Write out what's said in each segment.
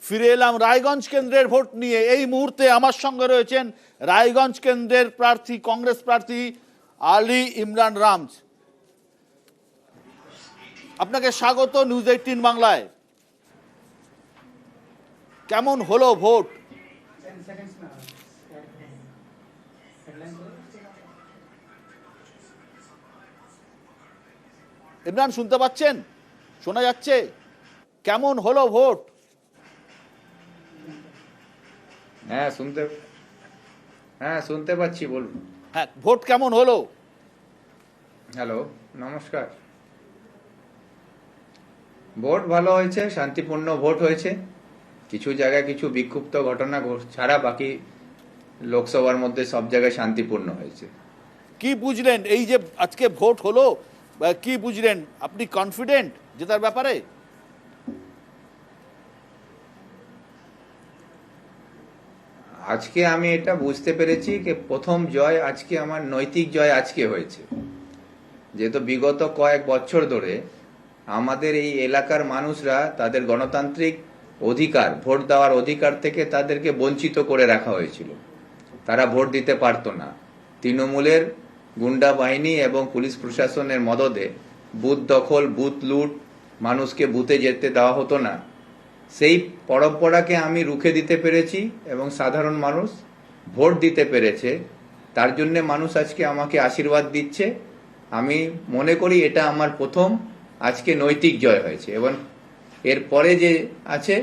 ফিরে এলাম রায়গঞ্জ কেন্দ্রের ভোট নিয়ে। এই মুহূর্তে আমার সঙ্গে রয়েছেন রায়গঞ্জ কেন্দ্রের প্রার্থী, কংগ্রেস প্রার্থী আলী ইমরান রামজ। আপনাকে স্বাগত নিউজ 18 বাংলায়। কেমন হলো ভোট? ইমরান শুনতে পাচ্ছেন? শোনা যাচ্ছে? কেমন হলো ভোট? হ্যাঁ শুনতে পাচ্ছি, বলুন। হ্যাঁ, ভোট কেমন হলো? হ্যালো, নমস্কার। ভোট ভালো হয়েছে, শান্তিপূর্ণ ভোট হয়েছে। কিছু জায়গায় কিছু বিক্ষিপ্ত ঘটনা ছাড়া বাকি লোকসভার মধ্যে সব জায়গায় শান্তিপূর্ণ হয়েছে। কি বুঝলেন এই যে আজকে ভোট হলো, কি বুঝলেন? আপনি কনফিডেন্ট জেতার ব্যাপারে? আজকে আমি এটা বুঝতে পেরেছি যে প্রথম জয় আজকে আমার নৈতিক জয় আজকে হয়েছে। যেহেতু বিগত কয়েক বছর ধরে আমাদের এই এলাকার মানুষরা তাদের গণতান্ত্রিক অধিকার, ভোট দেওয়ার অধিকার থেকে তাদেরকে বঞ্চিত করে রাখা হয়েছিল। তারা ভোট দিতে পারতো না। তৃণমূলের গুন্ডা বাহিনী এবং পুলিশ প্রশাসনের মদদে বুথ দখল, বুথ লুট, মানুষকে বুথে যেতে দেওয়া হতো না। সেই পরম্পরাকে আমি রুখে দিতে পেরেছি এবং সাধারণ মানুষ ভোট দিতে পেরেছে। তার জন্য মানুষ আজকে আমাকে আশীর্বাদ দিচ্ছে। আমি মনে করি এটা আমার প্রথম আজকে নৈতিক জয় হয়েছে, এবং এরপরে যে আছে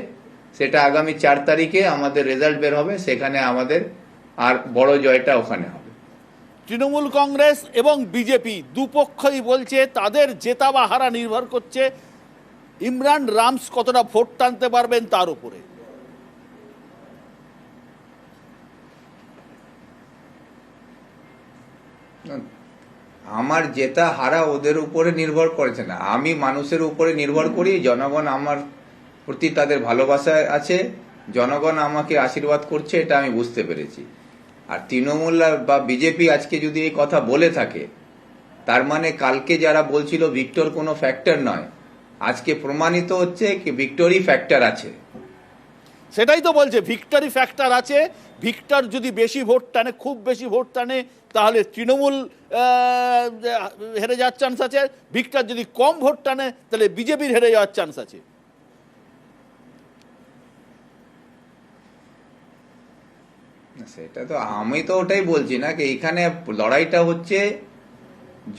সেটা আগামী 4 তারিখে আমাদের রেজাল্ট বের হবে, সেখানে আমাদের আর বড় জয়টা ওখানে হবে। তৃণমূল কংগ্রেস এবং বিজেপি দুপক্ষই বলছে তাদের জেতা বা হারা নির্ভর করছে ইমরান রামস কতটা ভোট টানতে পারবেন তার উপরে। আমার জেতা হারা ওদের উপরে নির্ভর করেছে না, আমি মানুষের উপরে নির্ভর করি। জনগণ আমার প্রতি তাদের ভালোবাসা আছে, জনগণ আমাকে আশীর্বাদ করছে, এটা আমি বুঝতে পেরেছি। আর তৃণমূল বা বিজেপি আজকে যদি এই কথা বলে থাকে, তার মানে কালকে যারা বলছিল ভিক্টর কোনো ফ্যাক্টর নয়, আজকে প্রমাণিত হচ্ছে কি ভিক্টরি ফ্যাক্টর আছে। সেটাই তো বলছে, ভিক্টরি ফ্যাক্টর আছে। ভিক্টর যদি বেশি ভোট টানে, খুব বেশি ভোট টানে, তাহলে তৃণমূল হেরে যাওয়ার চান্স আছে। ভিক্টর যদি কম ভোট টানে তাহলে বিজেপির হেরে যাওয়ার চান্স আছে। সেটা তো আমি তো ওটাই বলছি না, কি এখানে লড়াইটা হচ্ছে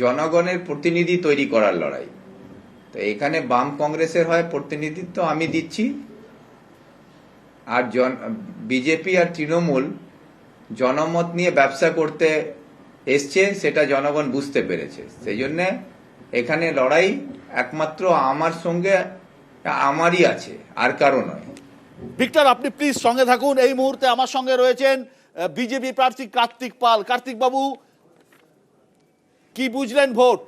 জনগণের প্রতিনিধি তৈরি করার লড়াই। তো এখানে বাম কংগ্রেসের হয় প্রতিনিধিত্ব আমি দিচ্ছি, আর বিজেপি আর তৃণমূল জনমত নিয়ে ব্যবসা করতে এসছে, সেটা জনগণ বুঝতে পেরেছে। সেই জন্য এখানে লড়াই একমাত্র আমার সঙ্গে আমারই আছে, আর কারো নয়। ভিক্টর, আপনি প্লিজ সঙ্গে থাকুন। এই মুহূর্তে আমার সঙ্গে রয়েছেন বিজেপি প্রার্থী কার্তিক পাল। কার্তিক বাবু, কি বুঝলেন ভোট?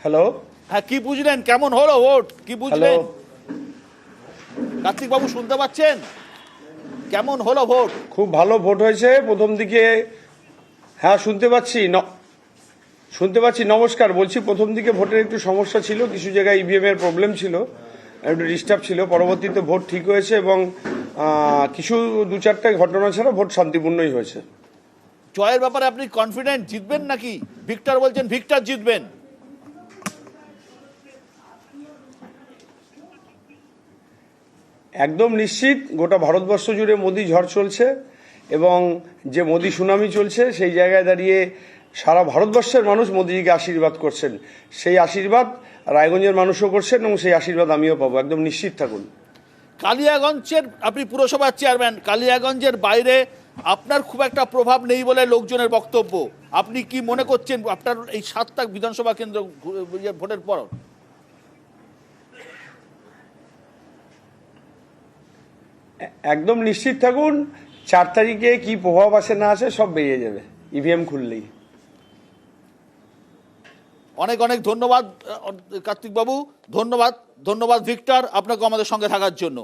হ্যালো, হ্যাঁ, কি বুঝলেন? কেমন হলো ভোট? কি বুঝলেন? কার্তিক বাবু শুনতে পাচ্ছেন? কেমন হলো ভোট? খুব ভালো ভোট হয়েছে প্রথম দিকে। হ্যাঁ, শুনতে পাচ্ছি। নমস্কার, বলছি প্রথম দিকে ভোটের একটু সমস্যা ছিল, কিছু জায়গায় ইভিএম এর প্রবলেম ছিল, একটু ডিস্টার্ব ছিল। পরবর্তীতে ভোট ঠিক হয়েছে এবং কিছু 2-4টা ঘটনা ছাড়া ভোট শান্তিপূর্ণই হয়েছে। জয়ের ব্যাপারে আপনি কনফিডেন্ট? জিতবেন নাকি? ভিক্টর বলছেন ভিক্টর জিতবেন। একদম নিশ্চিত। গোটা ভারতবর্ষ জুড়ে মোদি ঝড় চলছে এবং যে মোদি সুনামি চলছে, সেই জায়গায় দাঁড়িয়ে সারা ভারতবর্ষের মানুষ মোদিজিকে আশীর্বাদ করছেন। সেই আশীর্বাদ রায়গঞ্জের মানুষও করছেন এবং সেই আশীর্বাদ আমিও পাবো, একদম নিশ্চিত থাকুন। কালিয়াগঞ্জের আপনি পুরসভার চেয়ারম্যান, কালিয়াগঞ্জের বাইরে আপনার খুব একটা প্রভাব নেই বলে লোকজনের বক্তব্য। আপনি কি মনে করছেন আপনার এই 7টা বিধানসভা কেন্দ্র ভোটের পর? একদম নিশ্চিত থাকুন, 4 তারিখে কি প্রভাব আসে না আসে সব বেরিয়ে যাবে ইভিএম খুললেই। অনেক অনেক ধন্যবাদ কার্তিক বাবু। ধন্যবাদ ভিক্টর, আপনাকে আমাদের সঙ্গে থাকার জন্য।